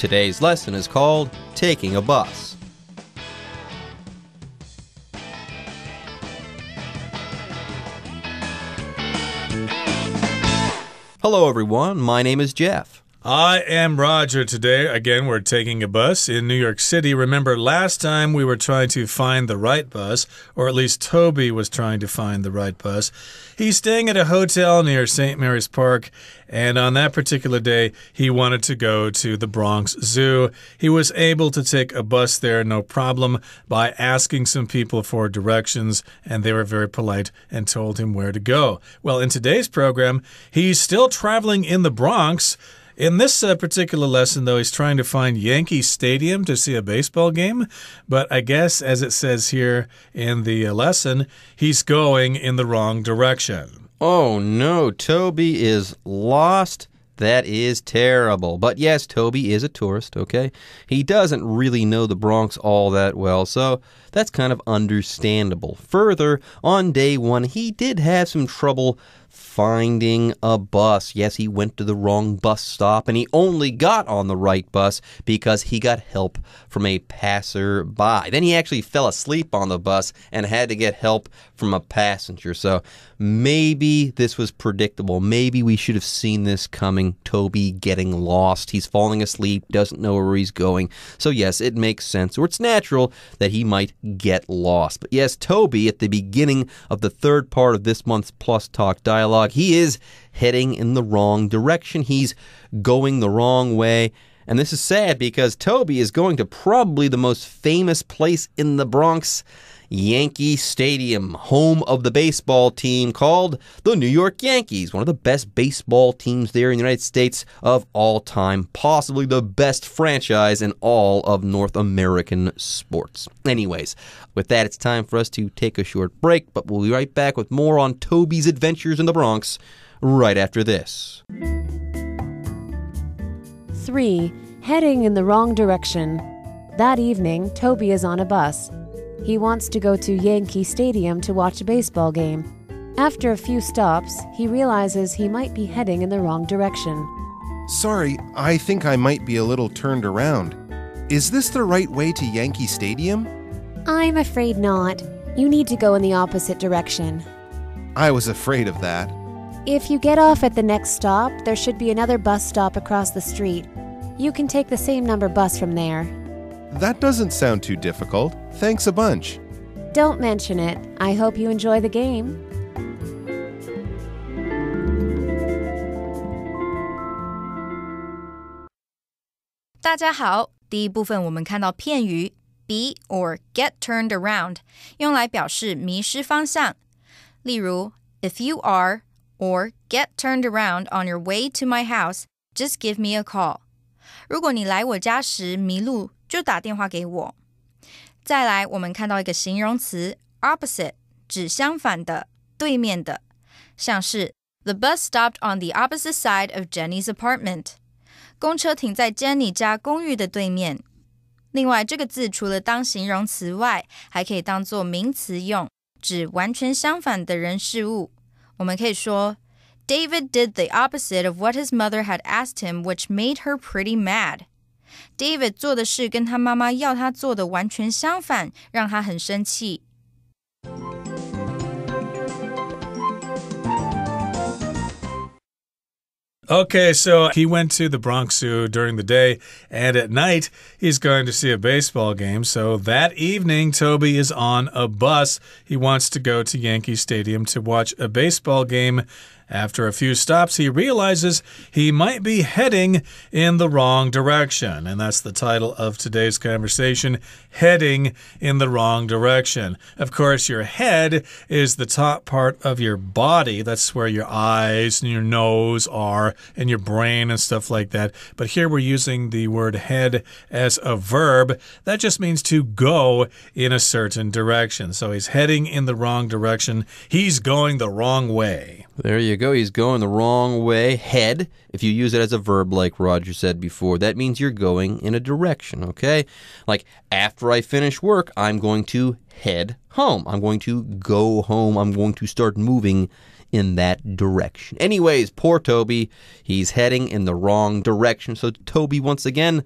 Today's lesson is called Taking a Bus. Hello, everyone. My name is Jeff. I am Roger. Today, again, we're taking a bus in New York City. Remember, last time we were trying to find the right bus, or at least Toby was trying to find the right bus. He's staying at a hotel near St. Mary's Park, and on that particular day, he wanted to go to the Bronx Zoo. He was able to take a bus there, no problem, by asking some people for directions, and they were very polite and told him where to go. Well, in today's program, he's still traveling in the Bronx. In this particular lesson, though, he's trying to find Yankee Stadium to see a baseball game. But I guess, as it says here in the lesson, he's going in the wrong direction. Oh, no. Toby is lost. That is terrible. But yes, Toby is a tourist, okay? He doesn't really know the Bronx all that well, so that's kind of understandable. Further, on day one, he did have some trouble finding a bus. Yes, he went to the wrong bus stop, and he only got on the right bus because he got help from a passerby. Then he actually fell asleep on the bus and had to get help from a passenger. So maybe this was predictable. Maybe we should have seen this coming. Toby getting lost. He's falling asleep, doesn't know where he's going. So yes, it makes sense, or it's natural that he might get lost. But yes, Toby, at the beginning of the third part of this month's Plus Talk dialogue, he is heading in the wrong direction. He's going the wrong way. And this is sad because Toby is going to probably the most famous place in the Bronx, Yankee Stadium, home of the baseball team called the New York Yankees, one of the best baseball teams there in the United States of all time, possibly the best franchise in all of North American sports. Anyways, with that, it's time for us to take a short break, but we'll be right back with more on Toby's adventures in the Bronx right after this. 3. Heading in the wrong direction. That evening, Toby is on a bus. He wants to go to Yankee Stadium to watch a baseball game. After a few stops, he realizes he might be heading in the wrong direction. Sorry, I think I might be a little turned around. Is this the right way to Yankee Stadium? I'm afraid not. You need to go in the opposite direction. I was afraid of that. If you get off at the next stop, there should be another bus stop across the street. You can take the same number bus from there. That doesn't sound too difficult. Thanks a bunch. Don't mention it. I hope you enjoy the game. 大家好，第一部分我们看到片语 be or get turned around 用来表示迷失方向。例如 If you are or get turned around on your way to my house, just give me a call. 如果你来我家时迷路，就打电话给我。再来，我们看到一个形容词 opposite 指相反的、对面的，像是 The bus stopped on the opposite side of Jenny's apartment. 公车停在 Jenny 家公寓的对面。另外，这个字除了当形容词外，还可以当作名词用，指完全相反的人事物。我们可以说 David did the opposite of what his mother had asked him, which made her pretty mad. David 做的事跟他妈妈要他做的完全相反，让他很生气。Okay, so he went to the Bronx Zoo during the day, and at night, he's going to see a baseball game. So that evening, Toby is on a bus. He wants to go to Yankee Stadium to watch a baseball game. After a few stops, he realizes he might be heading in the wrong direction. And that's the title of today's conversation, Heading in the Wrong Direction. Of course, your head is the top part of your body. That's where your eyes and your nose are, and your brain and stuff like that. But here we're using the word head as a verb. That just means to go in a certain direction. So he's heading in the wrong direction. He's going the wrong way. There you go. He's going the wrong way. Head, if you use it as a verb like Roger said before, that means you're going in a direction, okay? Like, after I finish work, I'm going to head home. I'm going to go home. I'm going to start moving in that direction. Anyways, poor Toby, he's heading in the wrong direction. So Toby, once again,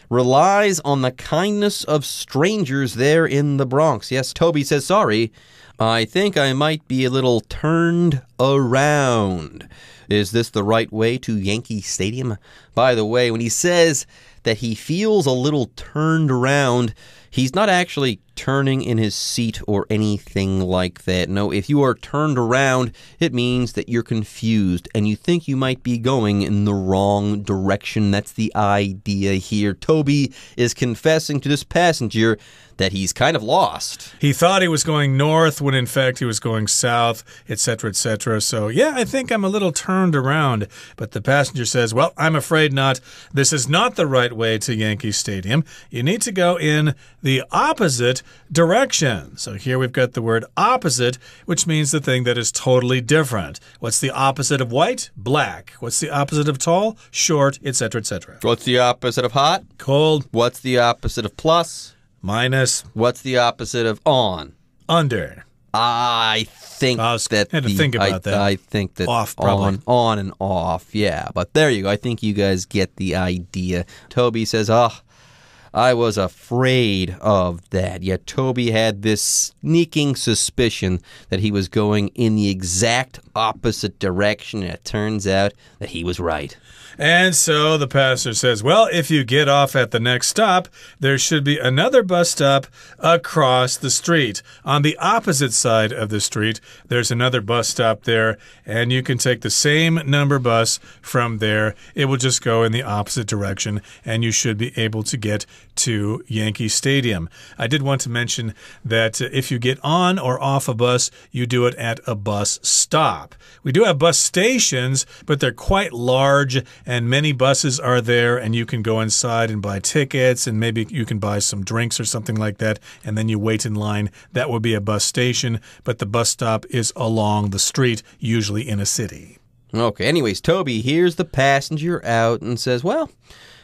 relies on the kindness of strangers there in the Bronx. Yes, Toby says, sorry, I think I might be a little turned around. Is this the right way to Yankee Stadium? By the way, when he says that he feels a little turned around, he's not actually turning in his seat or anything like that. No, if you are turned around, it means that you're confused and you think you might be going in the wrong direction. That's the idea here. Toby is confessing to this passenger that he's kind of lost. He thought he was going north when in fact he was going south, etc., etc. So, yeah, I think I'm a little turned around. But the passenger says, well, I'm afraid not. This is not the right way to Yankee Stadium. You need to go in the opposite direction. So here we've got the word opposite, which means the thing that is totally different. What's the opposite of white? Black. What's the opposite of tall? Short, etc., etc. What's the opposite of hot? Cold. What's the opposite of plus? Minus. What's the opposite of on? Under. I think that had to think about that. I think that off, probably. On and off, yeah. But there you go. I think you guys get the idea. Toby says, I was afraid of that. Yet Toby had this sneaking suspicion that he was going in the exact opposite direction. And it turns out that he was right. And so the pastor says, well, if you get off at the next stop, there should be another bus stop across the street. On the opposite side of the street, there's another bus stop there, and you can take the same number bus from there. It will just go in the opposite direction, and you should be able to get to Yankee Stadium. I did want to mention that if you get on or off a bus, you do it at a bus stop. We do have bus stations, but they're quite large, and many buses are there, and you can go inside and buy tickets, and maybe you can buy some drinks or something like that, and then you wait in line. That would be a bus station, but the bus stop is along the street, usually in a city. Okay, anyways, Toby hears the passenger out and says, well,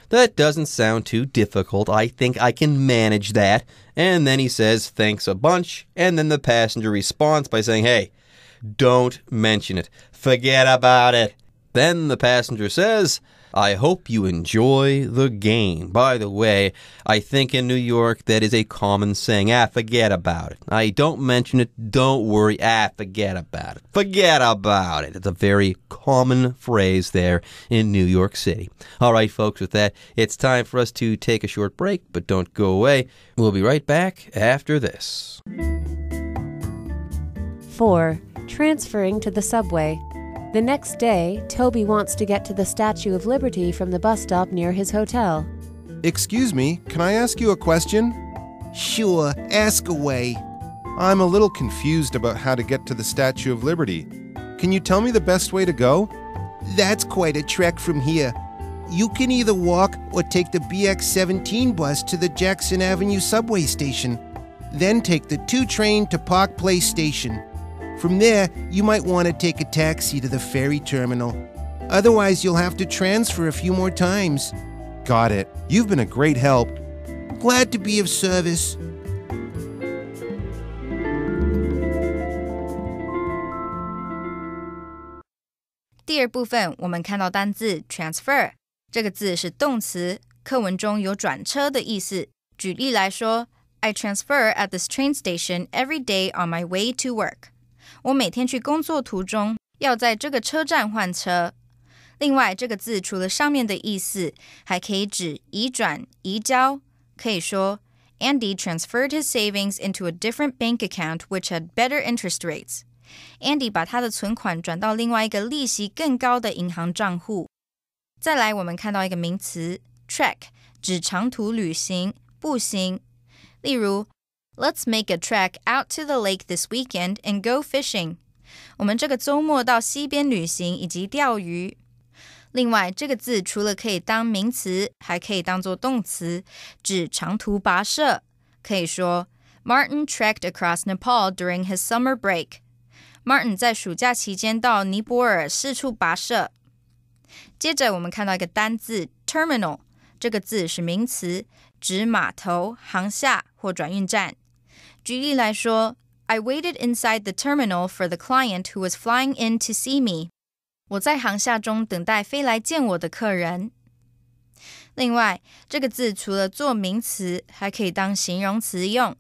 that doesn't sound too difficult. I think I can manage that. And then he says, thanks a bunch, and then the passenger responds by saying, hey, don't mention it. Forget about it. Then the passenger says, I hope you enjoy the game. By the way, I think in New York that is a common saying. Forget about it. I don't mention it. Don't worry. Forget about it. Forget about it. It's a very common phrase there in New York City. All right, folks, with that, it's time for us to take a short break, but don't go away. We'll be right back after this. 4. Transferring to the subway. The next day, Toby wants to get to the Statue of Liberty from the bus stop near his hotel. Excuse me, can I ask you a question? Sure, ask away. I'm a little confused about how to get to the Statue of Liberty. Can you tell me the best way to go? That's quite a trek from here. You can either walk or take the BX17 bus to the Jackson Avenue subway station. Then take the 2 train to Park Place Station. From there, you might want to take a taxi to the ferry terminal. Otherwise, you'll have to transfer a few more times. Got it. You've been a great help. Glad to be of service. 第二部分我们看到单字 transfer， 这个字是动词，课文中有转车的意思。举例来说 I transfer at this train station every day on my way to work。 我每天去工作途中要在这个车站换车。另外，这个字除了上面的意思，还可以指移转、移交。可以说 Andy transferred his savings into a different bank account which had better interest rates. Andy 把他的存款转到另外一个利息更高的银行账户。再来，我们看到一个名词 trek， 指长途旅行、步行。例如Let's make a trek out to the lake this weekend and go fishing. 我们这个周末到溪边旅行以及钓鱼。另外，这个字除了可以当名词，还可以当作动词，指长途跋涉。可以说 Martin trekked across Nepal during his summer break. Martin 在暑假期间到尼泊尔四处跋涉。接着我们看到一个单字 terminal， 这个字是名词，指码头、航厦或转运站。举例来说 I waited inside the terminal for the client who was flying in to see me. 我在航厦中等待飞来见我的客人。另外，这个字除了做名词，还可以当形容词用，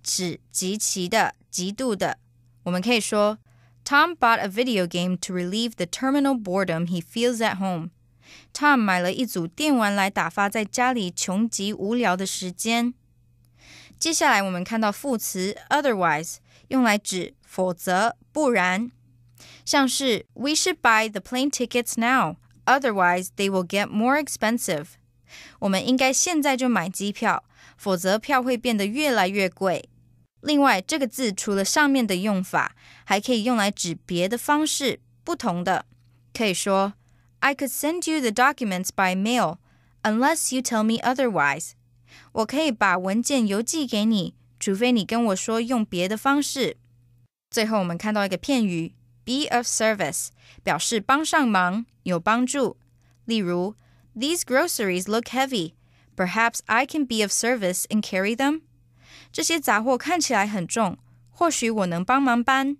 指极其的、极度的。我们可以说Tom bought a video game to relieve the terminal boredom he feels at home. Tom 买了一组电玩来打发在家里穷极无聊的时间。接下来我们看到副词 otherwise 用来指否则不然，像是 We should buy the plane tickets now, otherwise they will get more expensive. 我们应该现在就买机票，否则票会变得越来越贵。另外，这个字除了上面的用法，还可以用来指别的方式，不同的。可以说 I could send you the documents by mail, unless you tell me otherwise. 我可以把文件邮寄给你，除非你跟我说用别的方式。最后我们看到一个片语 be of service 表示帮上忙，有帮助。例如 These groceries look heavy. Perhaps I can be of service and carry them. 这些杂货看起来很重，或许我能帮忙搬。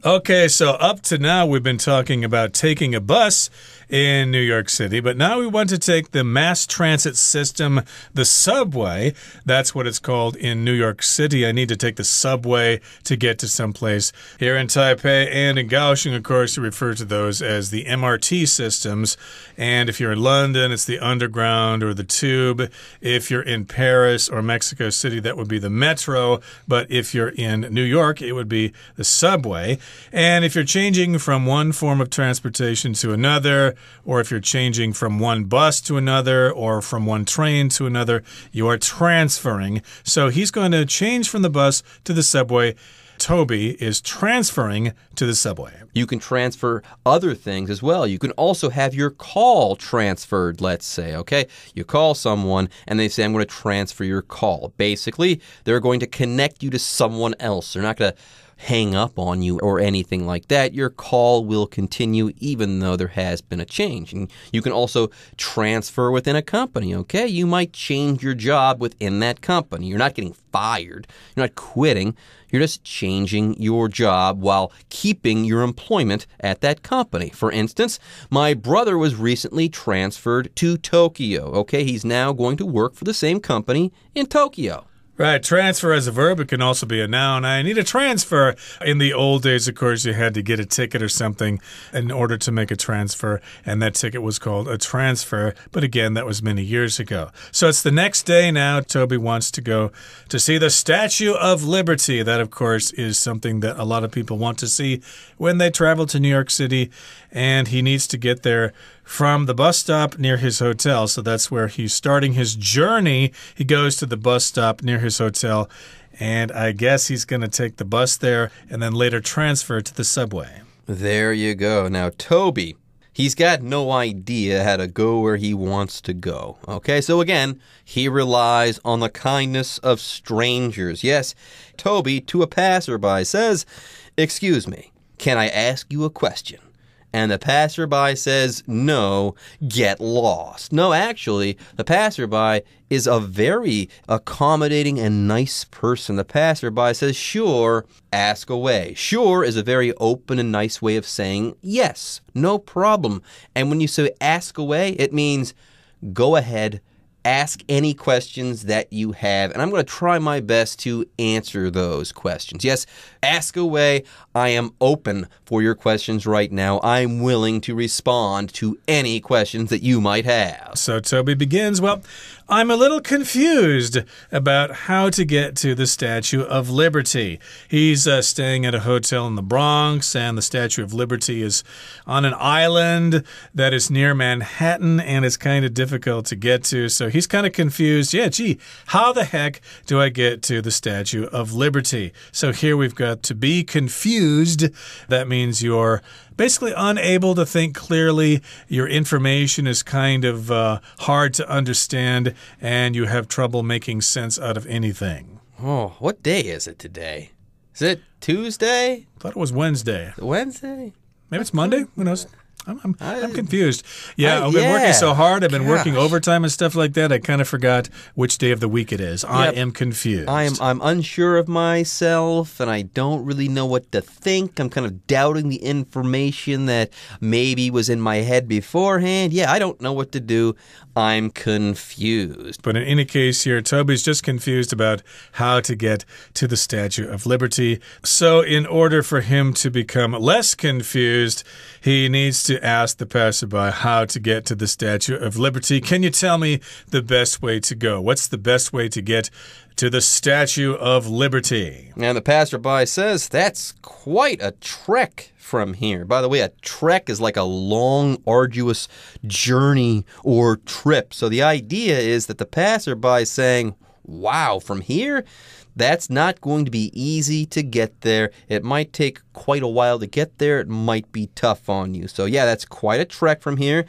Okay, so up to now we've been talking about taking a bus in New York City, but now we want to take the mass transit system, the subway. That's what it's called in New York City. I need to take the subway to get to someplace. Here in Taipei and in Kaohsiung, of course, you refer to those as the MRT systems. And if you're in London, it's the underground or the tube. If you're in Paris or Mexico City, that would be the metro. But if you're in New York, it would be the subway. And if you're changing from one form of transportation to another, or if you're changing from one bus to another, or from one train to another, you are transferring. So he's going to change from the bus to the subway. Toby is transferring to the subway. You can transfer other things as well. You can also have your call transferred, let's say, okay? You call someone and they say, I'm going to transfer your call. Basically, they're going to connect you to someone else. They're not going to hang up on you or anything like that. Your call will continue even though there has been a change. And you can also transfer within a company, okay? You might change your job within that company. You're not getting fired. You're not quitting. You're just changing your job while keeping your employment at that company. For instance, my brother was recently transferred to Tokyo, okay? He's now going to work for the same company in Tokyo. Right, transfer as a verb, it can also be a noun. I need a transfer. In the old days, of course, you had to get a ticket or something in order to make a transfer, and that ticket was called a transfer. But again, that was many years ago. So it's the next day now. Toby wants to go to see the Statue of Liberty. That, of course, is something that a lot of people want to see when they travel to New York City, and he needs to get there from the bus stop near his hotel. So that's where he's starting his journey. He goes to the bus stop near his hotel, and I guess he's going to take the bus there and then later transfer to the subway. There you go. Now, Toby, he's got no idea how to go where he wants to go. Okay, so again, he relies on the kindness of strangers. Yes, Toby, to a passerby, says, "Excuse me, can I ask you a question?" And the passerby says, no, get lost. No, actually, the passerby is a very accommodating and nice person. The passerby says, sure, ask away. Sure is a very open and nice way of saying yes, no problem. And when you say ask away, it means go ahead, ask any questions that you have, and I'm going to try my best to answer those questions. Yes, ask away. I am open for your questions right now. I'm willing to respond to any questions that you might have. So Toby begins, well, I'm a little confused about how to get to the Statue of Liberty. He's staying at a hotel in the Bronx, and the Statue of Liberty is on an island that is near Manhattan, and it's kind of difficult to get to. So he's kind of confused. Yeah, gee, how the heck do I get to the Statue of Liberty? So here we've got to be confused. That means you're basically unable to think clearly. Your information is kind of hard to understand, and you have trouble making sense out of anything. Oh, what day is it today? Is it Tuesday? I thought it was Wednesday. Wednesday? Maybe it's Monday? Who knows? I'm confused. Yeah, I've been working so hard. I've been working overtime and stuff like that. I kind of forgot which day of the week it is. I am confused. I'm unsure of myself, and I don't really know what to think. I'm kind of doubting the information that maybe was in my head beforehand. Yeah, I don't know what to do. I'm confused. But in any case here, Toby's just confused about how to get to the Statue of Liberty. So in order for him to become less confused, he needs to ask the passerby how to get to the Statue of Liberty. Can you tell me the best way to go? What's the best way to get to the Statue of Liberty? And the passerby says, that's quite a trek from here. By the way, a trek is like a long, arduous journey or trip. So the idea is that the passerby is saying, wow, from here? That's not going to be easy to get there. It might take quite a while to get there. It might be tough on you. So yeah, that's quite a trek from here.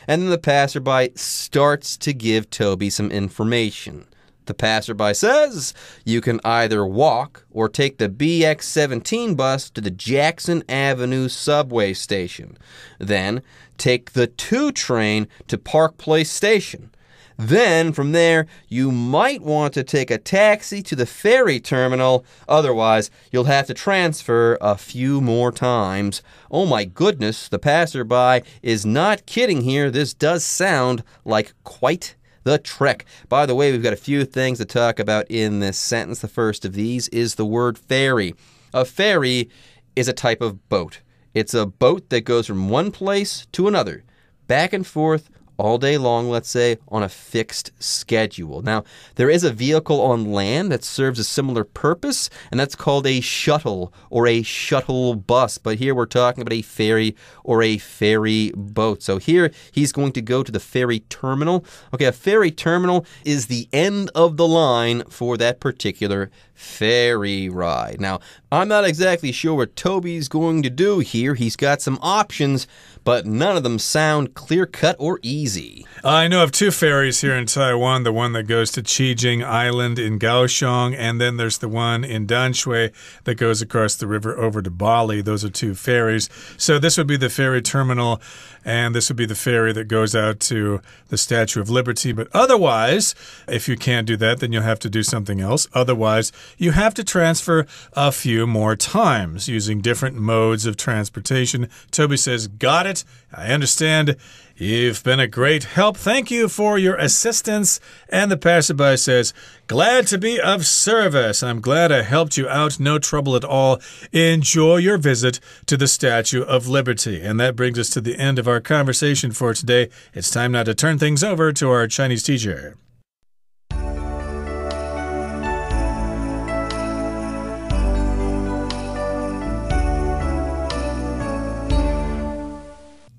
And then the passerby starts to give Toby some information. The passerby says you can either walk or take the BX17 bus to the Jackson Avenue subway station. Then take the 2 train to Park Place Station. Then, from there, you might want to take a taxi to the ferry terminal. Otherwise, you'll have to transfer a few more times. Oh my goodness, the passerby is not kidding here. This does sound like quite the trek. By the way, we've got a few things to talk about in this sentence. The first of these is the word ferry. A ferry is a type of boat. It's a boat that goes from one place to another, back and forth, all day long, let's say, on a fixed schedule. Now, there is a vehicle on land that serves a similar purpose, and that's called a shuttle or a shuttle bus. But here we're talking about a ferry or a ferry boat. So here he's going to go to the ferry terminal. Okay, a ferry terminal is the end of the line for that particular ferry ride. Now, I'm not exactly sure what Toby's going to do here. He's got some options, but none of them sound clear-cut or easy. I know of 2 ferries here in Taiwan, the one that goes to Qijing Island in Kaohsiung, and then there's the one in Danshui that goes across the river over to Bali. Those are 2 ferries. So this would be the ferry terminal, and this would be the ferry that goes out to the Statue of Liberty. But otherwise, if you can't do that, then you'll have to do something else. Otherwise, you have to transfer a few more times using different modes of transportation. Toby says, got it. I understand. You've been a great help. Thank you for your assistance. And the passerby says, glad to be of service. I'm glad I helped you out. No trouble at all. Enjoy your visit to the Statue of Liberty. And that brings us to the end of our conversation for today. It's time now to turn things over to our Chinese teacher.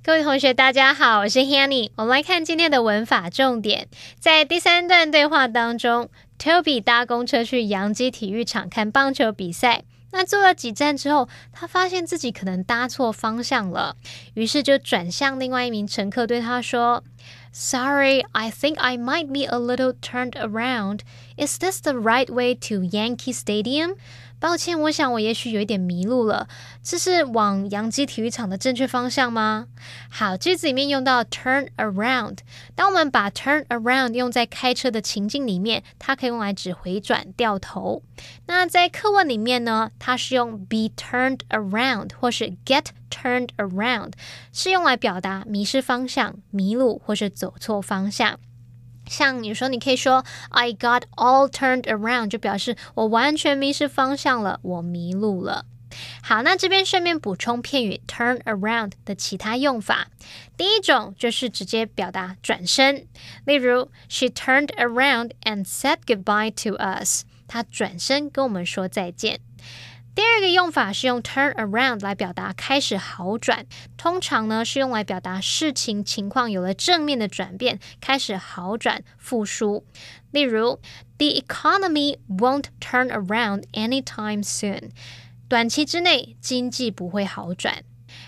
各位同学大家好，我是 Hanny。 我们来看今天的文法重点。在第3段对话当中， Toby 搭公车去洋基体育场看棒球比赛。那坐了几站之后，他发现自己可能搭错方向了，于是就转向另外一名乘客对他说， Sorry, I think I might be a little turned around. Is this the right way to Yankee Stadium? 抱歉，我想我也许有一点迷路了，这是往洋基体育场的正确方向吗？好，句子里面用到 turn around， 当我们把 turn around 用在开车的情境里面，它可以用来指回转掉头。那在课文里面呢，它是用 be turned around 或是 get turned around， 是用来表达迷失方向、迷路或是走错方向。像有时候你可以说 I got all turned around， 就表示我完全迷失方向了，我迷路了。好，那这边顺便补充片语 turn around 的其他用法。第一种就是直接表达转身，例如 She turned around and said goodbye to us， 她转身跟我们说再见。第二个用法是用 turn around 来表达开始好转，通常呢是用来表达事情情况有了正面的转变，开始好转复苏。例如 The economy won't turn around anytime soon， 短期之内经济不会好转。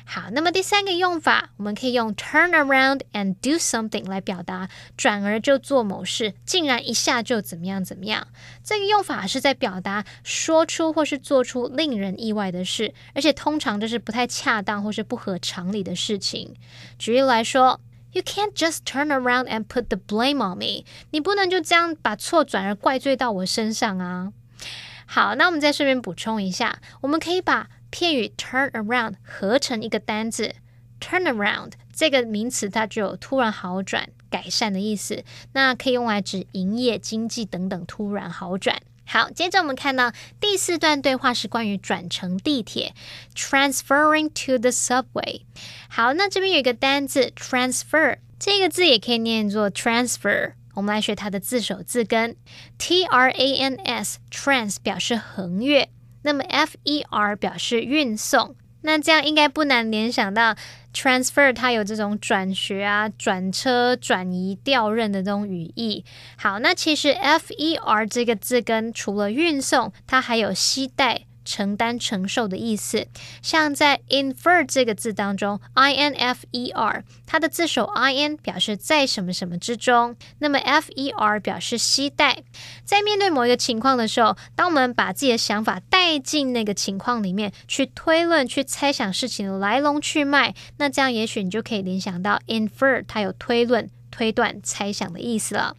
好，那么第三个用法，我们可以用 turn around and do something 来表达转而就做某事，竟然一下就怎么样怎么样。这个用法是在表达说出或是做出令人意外的事，而且通常就是不太恰当或是不合常理的事情。举例来说， You can't just turn around and put the blame on me. 你不能就这样把错转而怪罪到我身上啊。好，那我们再顺便补充一下，我们可以把片语 turn around 合成一个单字。 turn around 这个名词它就有突然好转、改善的意思，那可以用来指营业、经济等等突然好转。好，接着我们看到第4段对话是关于转乘地铁 transferring to the subway。 好，那这边有一个单字 transfer， 这个字也可以念作 transfer， 我们来学它的字首字根 trans trans 表示横越，那么 fer 表示运送，那这样应该不难联想到 transfer 它有这种转学啊、转车、转移、调任的这种语义。好，那其实 fer 这个字根除了运送，它还有携带、承担、承受的意思。像在 infer 这个字当中 infer 它的字首 in 表示在什么什么之中，那么 fer 表示携带。在面对某一个情况的时候，当我们把自己的想法带进那个情况里面去推论、去猜想事情的来龙去脉，那这样也许你就可以联想到 infer 它有推论、推断、猜想的意思了。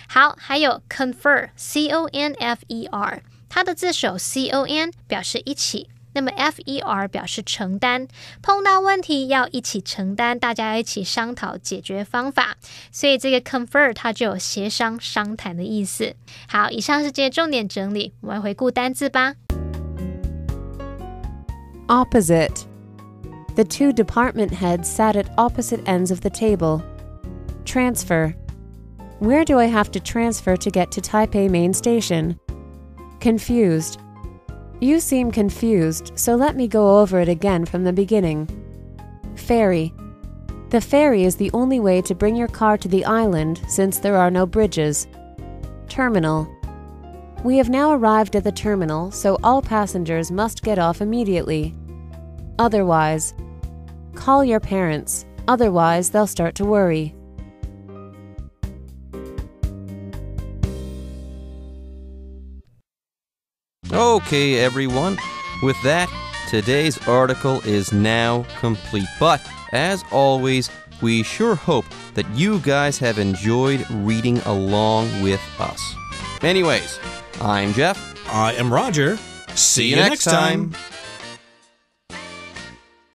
好，还有 confer confer它的字首 con 表示一起，那么 fer 表示承担，碰到问题要一起承担，大家一起商讨解决方法，所以这个 confer 它就有协商、商谈的意思。好，以上是今天重点整理，我们来回顾单字吧。Opposite. The two department heads sat at opposite ends of the table. Transfer. Where do I have to transfer to get to Taipei Main Station? Confused. You seem confused, so let me go over it again from the beginning. Ferry. The ferry is the only way to bring your car to the island since there are no bridges. Terminal. We have now arrived at the terminal, so all passengers must get off immediately. Otherwise. Call your parents, otherwise they'll start to worry. Okay, everyone. With that, today's article is now complete. But, as always, we sure hope that you guys have enjoyed reading along with us. Anyways, I'm Jeff. I am Roger. See you next time.